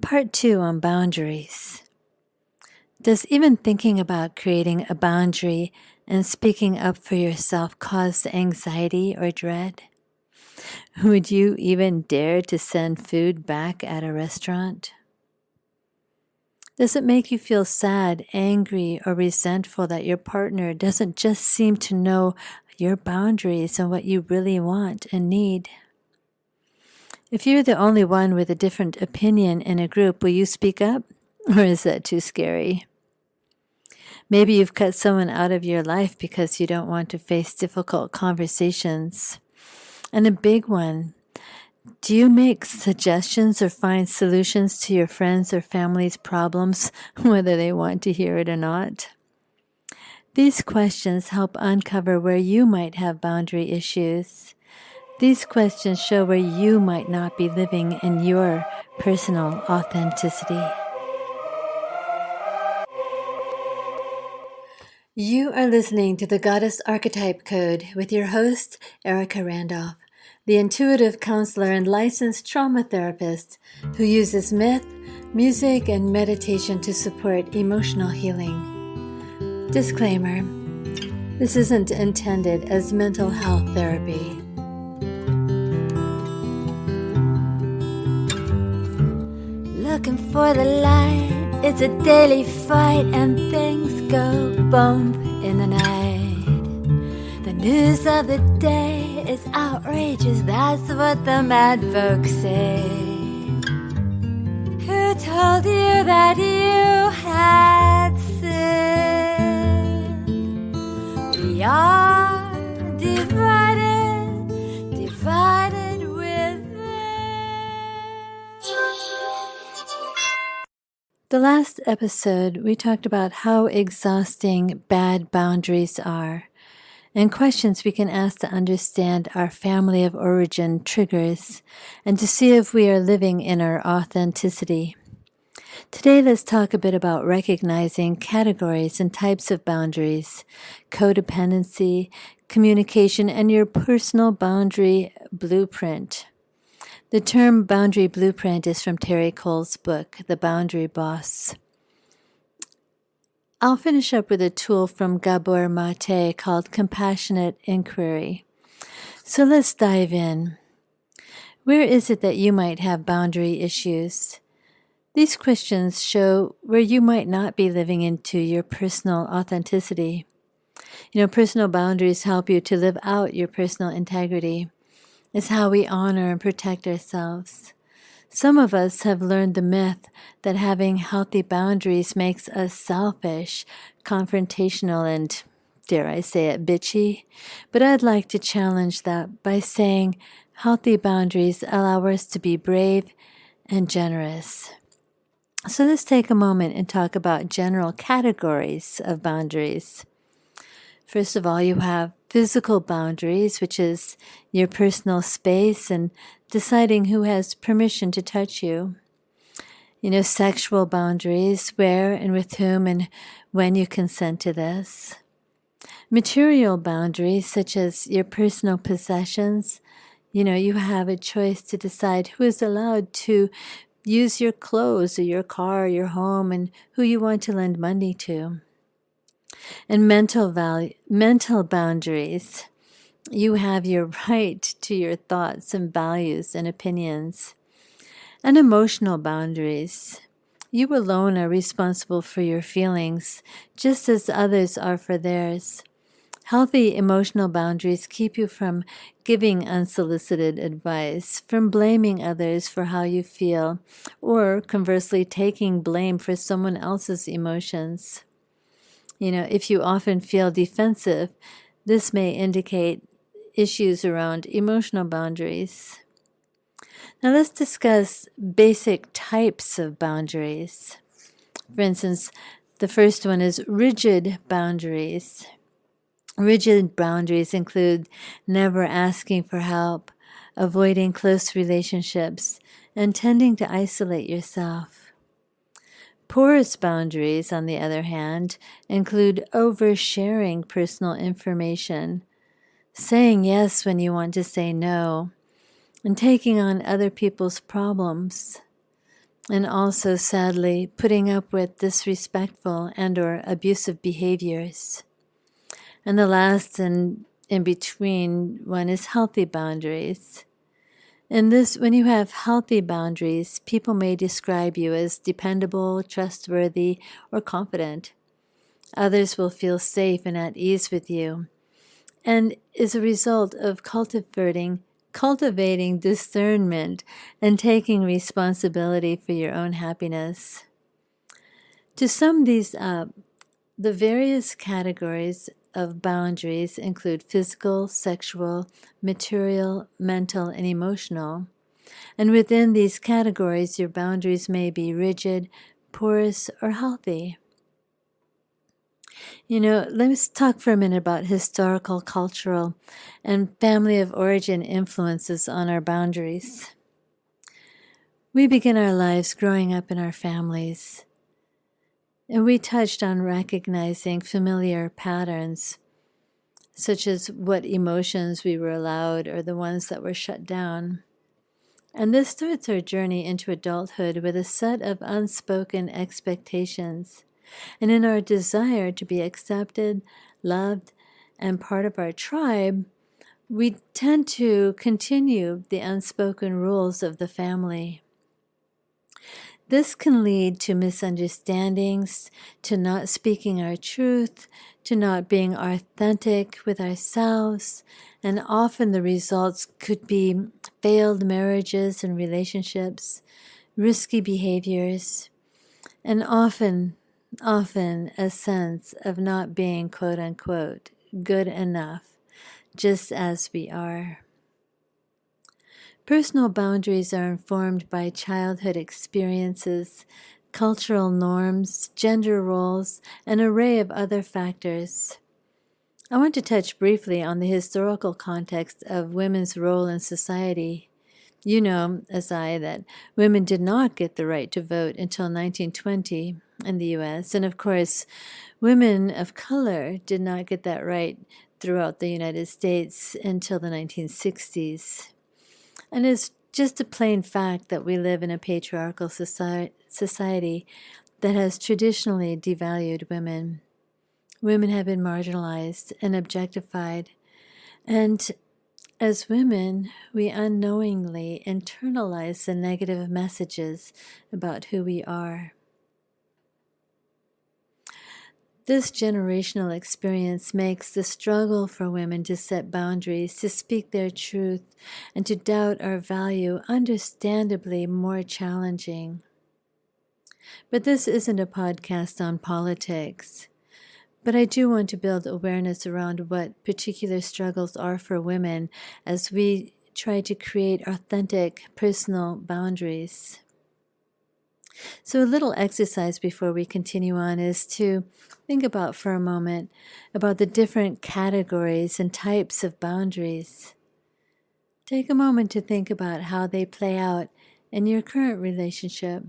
Part 2 on boundaries. Does even thinking about creating a boundary and speaking up for yourself cause anxiety or dread? Would you even dare to send food back at a restaurant? Does it make you feel sad, angry, or resentful that your partner doesn't just seem to know your boundaries and what you really want and need? If you're the only one with a different opinion in a group, will you speak up? Or is that too scary? Maybe you've cut someone out of your life because you don't want to face difficult conversations. And a big one, do you make suggestions or find solutions to your friends' or family's problems, whether they want to hear it or not? These questions help uncover where you might have boundary issues. These questions show where you might not be living in your personal authenticity. You are listening to the Goddess Archetype Code with your host, Erica Randolph, the intuitive counselor and licensed trauma therapist who uses myth, music, and meditation to support emotional healing. Disclaimer: this isn't intended as mental health therapy. Looking for the light, it's a daily fight and things go bump in the night. The news of the day is outrageous, that's what the mad folks say. Who told you that you had sinned? We are divided within. The last episode, we talked about how exhausting bad boundaries are and questions we can ask to understand our family of origin triggers and to see if we are living in our authenticity. Today, let's talk a bit about recognizing categories and types of boundaries, codependency, communication, and your personal boundary blueprint. The term boundary blueprint is from Terri Cole's book, The Boundary Boss. I'll finish up with a tool from Gabor Mate called Compassionate Inquiry. So let's dive in. Where is it that you might have boundary issues? These questions show where you might not be living into your personal authenticity. Personal boundaries help you to live out your personal integrity. It's how we honor and protect ourselves. Some of us have learned the myth that having healthy boundaries makes us selfish, confrontational, and, dare I say it, bitchy. But I'd like to challenge that by saying healthy boundaries allow us to be brave and generous. So let's take a moment and talk about general categories of boundaries. First of all, you have physical boundaries, which is your personal space and deciding who has permission to touch you. Sexual boundaries, where and with whom and when you consent to this. Material boundaries, such as your personal possessions. You have a choice to decide who is allowed to use your clothes or your car or your home and who you want to lend money to. And mental boundaries. You have your right to your thoughts and values and opinions. And emotional boundaries. You alone are responsible for your feelings, just as others are for theirs. Healthy emotional boundaries keep you from giving unsolicited advice, from blaming others for how you feel, or conversely taking blame for someone else's emotions. If you often feel defensive, this may indicate issues around emotional boundaries. Now let's discuss basic types of boundaries. For instance, the first one is rigid boundaries. Rigid boundaries include never asking for help, avoiding close relationships, and tending to isolate yourself. Porous boundaries, on the other hand, include oversharing personal information, saying yes when you want to say no, and taking on other people's problems. and also, sadly, putting up with disrespectful and or abusive behaviors. And the last and in between one is healthy boundaries. In this, when you have healthy boundaries, people may describe you as dependable, trustworthy, or confident. Others will feel safe and at ease with you, and is a result of cultivating discernment and taking responsibility for your own happiness. To sum these up, the various categories of boundaries include physical, sexual, material, mental, and emotional. And within these categories, your boundaries may be rigid, porous, or healthy. Let's talk for a minute about historical, cultural, and family of origin influences on our boundaries. We begin our lives growing up in our families, and we touched on recognizing familiar patterns, such as what emotions we were allowed or the ones that were shut down. And this starts our journey into adulthood with a set of unspoken expectations. And in our desire to be accepted, loved, and part of our tribe, we tend to continue the unspoken rules of the family. This can lead to misunderstandings, to not speaking our truth, to not being authentic with ourselves, and often the results could be failed marriages and relationships, risky behaviors, and often a sense of not being, quote unquote, good enough, just as we are. Personal boundaries are informed by childhood experiences, cultural norms, gender roles, and an array of other factors. I want to touch briefly on the historical context of women's role in society. You know, as I, that women did not get the right to vote until 1920 in the U.S., and of course, women of color did not get that right throughout the United States until the 1960s. And it's just a plain fact that we live in a patriarchal society that has traditionally devalued women. Women have been marginalized and objectified. And as women, we unknowingly internalize the negative messages about who we are. This generational experience makes the struggle for women to set boundaries, to speak their truth, and to doubt our value understandably more challenging. But this isn't a podcast on politics. But I do want to build awareness around what particular struggles are for women as we try to create authentic personal boundaries. So a little exercise before we continue on is to think about for a moment about the different categories and types of boundaries. Take a moment to think about how they play out in your current relationship.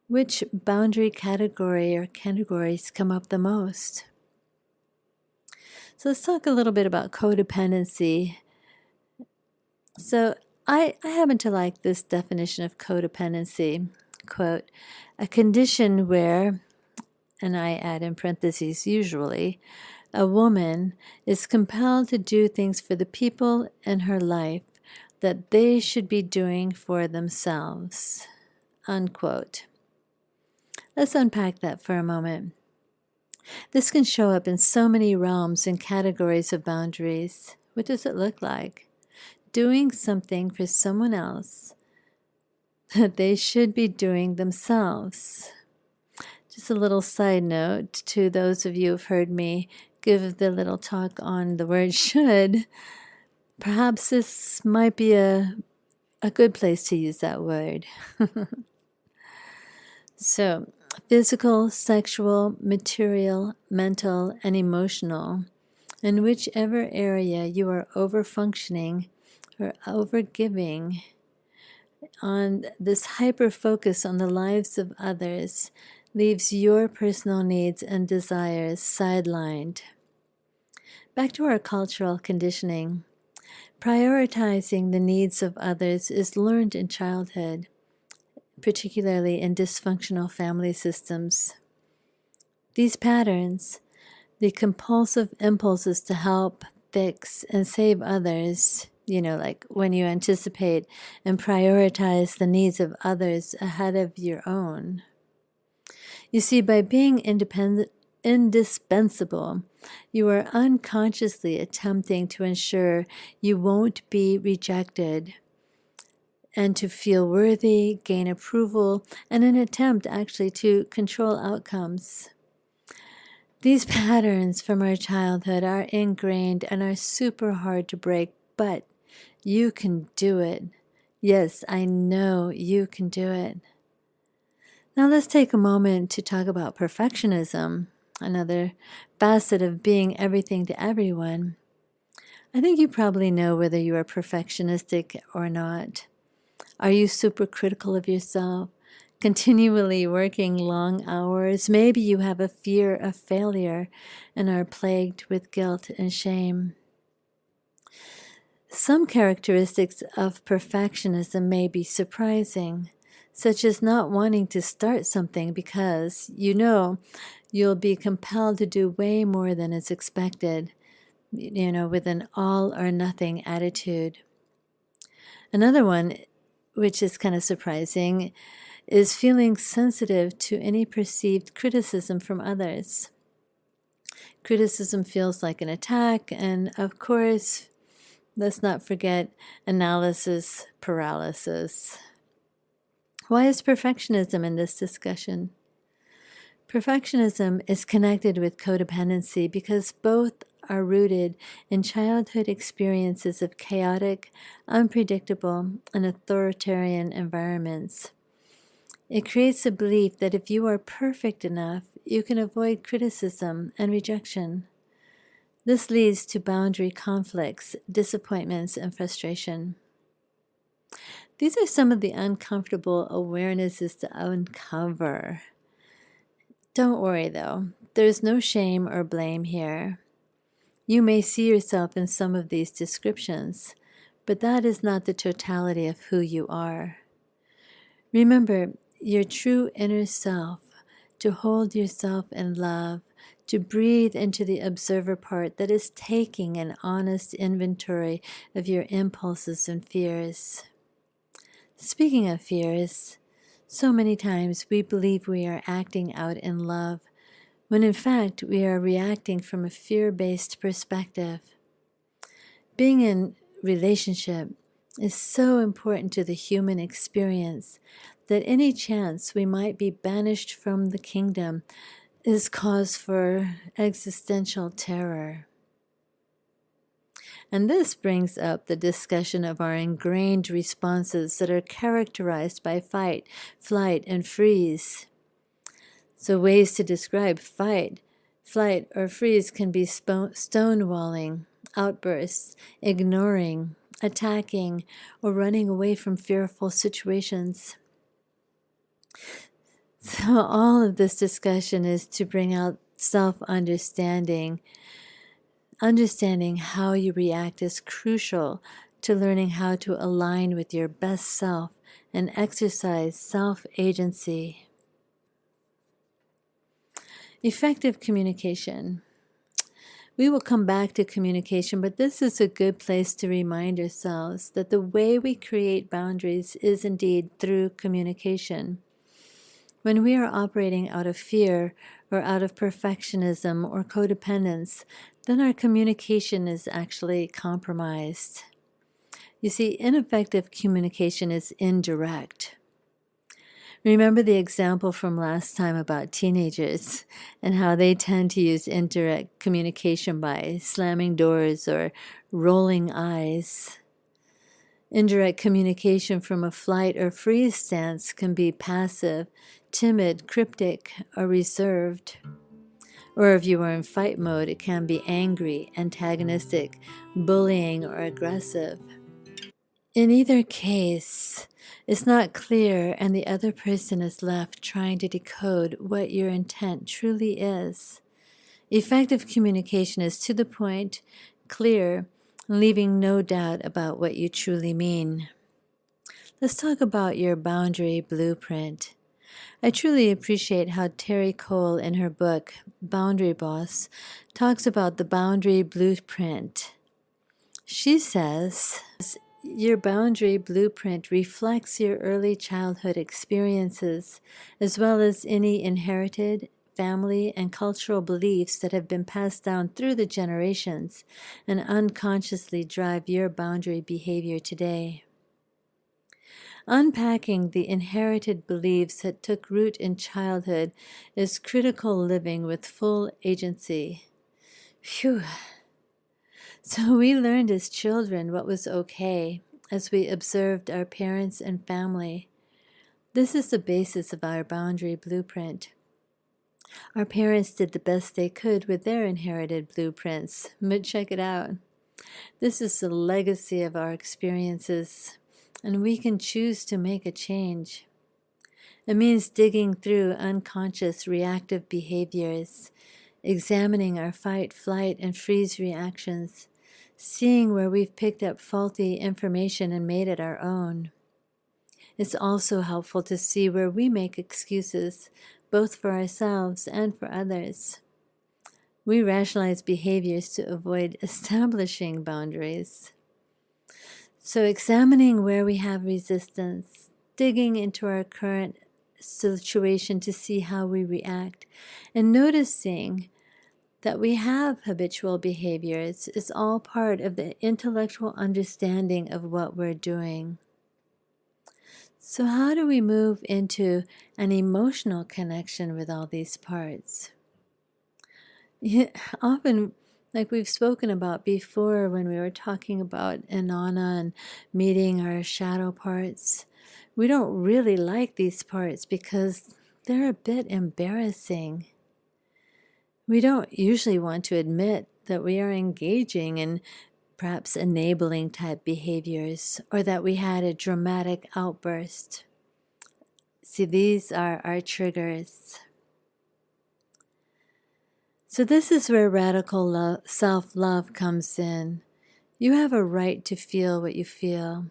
Which boundary category or categories come up the most? So let's talk a little bit about codependency. So I happen to like this definition of codependency. Quote, a condition where, and I add in parentheses, usually, a woman is compelled to do things for the people in her life that they should be doing for themselves. Unquote. Let's unpack that for a moment. This can show up in so many realms and categories of boundaries. What does it look like? Doing something for someone else that they should be doing themselves. Just a little side note to those of you who've heard me give the little talk on the word should. Perhaps this might be a good place to use that word. So, physical, sexual, material, mental, and emotional. In whichever area you are over-functioning or over-giving on this hyper-focus on the lives of others leaves your personal needs and desires sidelined. Back to our cultural conditioning. Prioritizing the needs of others is learned in childhood. particularly in dysfunctional family systems. These patterns, the compulsive impulses to help, fix, and save others, like when you anticipate and prioritize the needs of others ahead of your own. You see, by being indispensable, you are unconsciously attempting to ensure you won't be rejected and to feel worthy, gain approval, and an attempt actually to control outcomes. These patterns from our childhood are ingrained and are super hard to break, but you can do it. Yes, I know you can do it. Now let's take a moment to talk about perfectionism, another facet of being everything to everyone. I think you probably know whether you are perfectionistic or not. Are you super critical of yourself, continually working long hours? Maybe you have a fear of failure and are plagued with guilt and shame. Some characteristics of perfectionism may be surprising, such as not wanting to start something because you know you'll be compelled to do way more than is expected, with an all or nothing attitude. Another one, which is kind of surprising, is feeling sensitive to any perceived criticism from others. Criticism feels like an attack, and of course, let's not forget analysis paralysis. Why is perfectionism in this discussion? Perfectionism is connected with codependency because both are rooted in childhood experiences of chaotic, unpredictable, and authoritarian environments. It creates a belief that if you are perfect enough, you can avoid criticism and rejection. This leads to boundary conflicts, disappointments, and frustration. These are some of the uncomfortable awarenesses to uncover. Don't worry though, there's no shame or blame here. You may see yourself in some of these descriptions, but that is not the totality of who you are. Remember your true inner self, to hold yourself in love, to breathe into the observer part that is taking an honest inventory of your impulses and fears. Speaking of fears, so many times we believe we are acting out in love, when in fact we are reacting from a fear-based perspective. Being in relationship is so important to the human experience that any chance we might be banished from the kingdom is cause for existential terror. And this brings up the discussion of our ingrained responses that are characterized by fight, flight, and freeze. So ways to describe fight, flight, or freeze can be stonewalling, outbursts, ignoring, attacking, or running away from fearful situations. So all of this discussion is to bring out self-understanding. Understanding how you react is crucial to learning how to align with your best self and exercise self-agency. Effective communication. We will come back to communication, but this is a good place to remind ourselves that the way we create boundaries is indeed through communication. When we are operating out of fear or out of perfectionism or codependence, then our communication is actually compromised. You see, ineffective communication is indirect. Remember the example from last time about teenagers and how they tend to use indirect communication by slamming doors or rolling eyes. Indirect communication from a flight or freeze stance can be passive, timid, cryptic, or reserved. Or if you are in fight mode, it can be angry, antagonistic, bullying, or aggressive. In either case, it's not clear and the other person is left trying to decode what your intent truly is. Effective communication is to the point, clear, leaving no doubt about what you truly mean. Let's talk about your boundary blueprint. I truly appreciate how Terri Cole, in her book, Boundary Boss, talks about the boundary blueprint. She says, your boundary blueprint reflects your early childhood experiences, as well as any inherited family and cultural beliefs that have been passed down through the generations and unconsciously drive your boundary behavior today. Unpacking the inherited beliefs that took root in childhood is critical living with full agency. Phew. So we learned as children what was okay as we observed our parents and family. This is the basis of our boundary blueprint. Our parents did the best they could with their inherited blueprints, but check it out. This is the legacy of our experiences, and we can choose to make a change. It means digging through unconscious reactive behaviors, examining our fight, flight, and freeze reactions, seeing where we've picked up faulty information and made it our own. It's also helpful to see where we make excuses, both for ourselves and for others. We rationalize behaviors to avoid establishing boundaries. So examining where we have resistance, digging into our current situation to see how we react, and noticing that we have habitual behaviors is all part of the intellectual understanding of what we're doing. So how do we move into an emotional connection with all these parts? Often, like we've spoken about before when we were talking about Inanna and meeting our shadow parts, we don't really like these parts because they're a bit embarrassing. We don't usually want to admit that we are engaging in perhaps enabling type behaviors or that we had a dramatic outburst. See, these are our triggers. So this is where radical self-love comes in. You have a right to feel what you feel.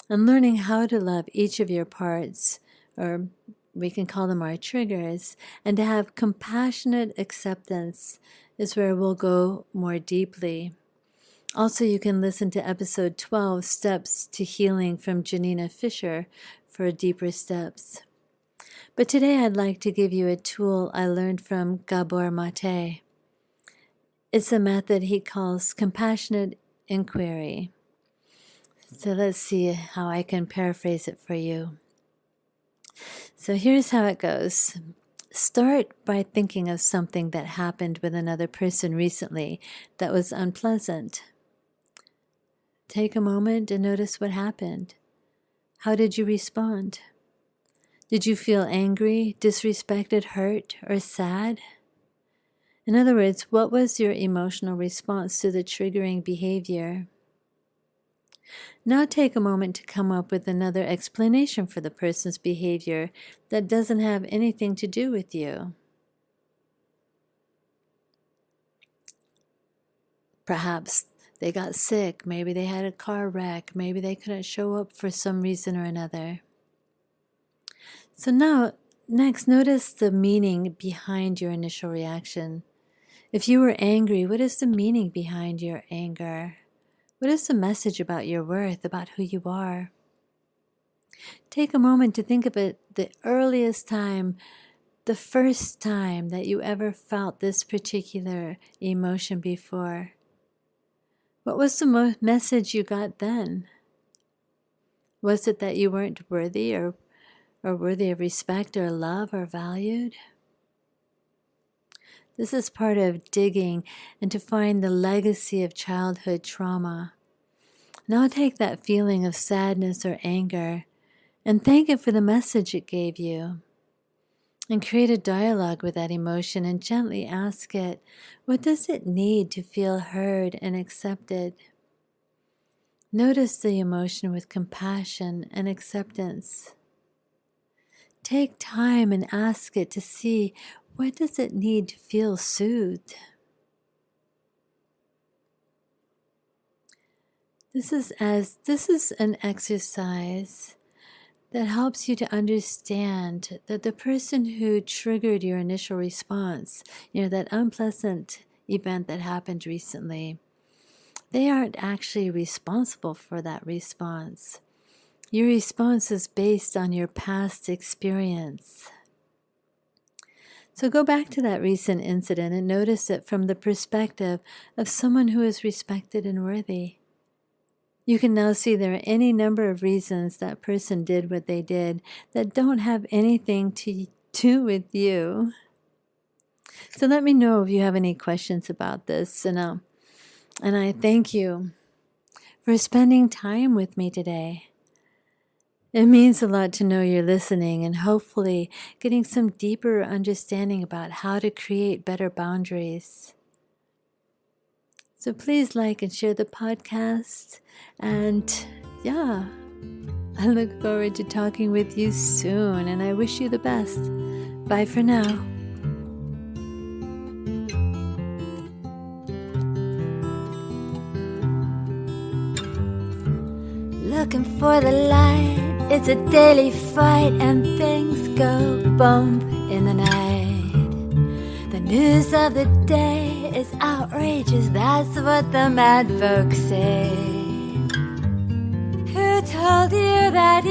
And learning how to love each of your parts, or we can call them our triggers, and to have compassionate acceptance is where we'll go more deeply. Also, you can listen to episode 12, Steps to Healing from Janina Fisher, for deeper steps. But today I'd like to give you a tool I learned from Gabor Mate. It's a method he calls compassionate inquiry. So let's see how I can paraphrase it for you. So here's how it goes. Start by thinking of something that happened with another person recently that was unpleasant. Take a moment and notice what happened. How did you respond? Did you feel angry, disrespected, hurt, or sad? In other words, what was your emotional response to the triggering behavior? Now take a moment to come up with another explanation for the person's behavior that doesn't have anything to do with you. Perhaps they got sick, maybe they had a car wreck, maybe they couldn't show up for some reason or another. So now, next, notice the meaning behind your initial reaction. If you were angry, what is the meaning behind your anger? What is the message about your worth, about who you are? Take a moment to think about the earliest time, the first time that you ever felt this particular emotion before. What was the message you got then? Was it that you weren't worthy or worthy of respect or love or valued? This is part of digging and to find the legacy of childhood trauma. Now take that feeling of sadness or anger and thank it for the message it gave you. And create a dialogue with that emotion and gently ask it, what does it need to feel heard and accepted? Notice the emotion with compassion and acceptance. Take time and ask it to see, what does it need to feel soothed? This is an exercise that helps you to understand that the person who triggered your initial response, that unpleasant event that happened recently, they aren't actually responsible for that response. Your response is based on your past experience. So go back to that recent incident and notice it from the perspective of someone who is respected and worthy. You can now see there are any number of reasons that person did what they did that don't have anything to do with you. So let me know if you have any questions about this. And I thank you for spending time with me today. It means a lot to know you're listening and hopefully getting some deeper understanding about how to create better boundaries. So please like and share the podcast. And I look forward to talking with you soon, and I wish you the best. Bye for now. Looking for the light, it's a daily fight, and things go bump in the night. The news of the day is outrageous, that's what the mad folks say. Who told you that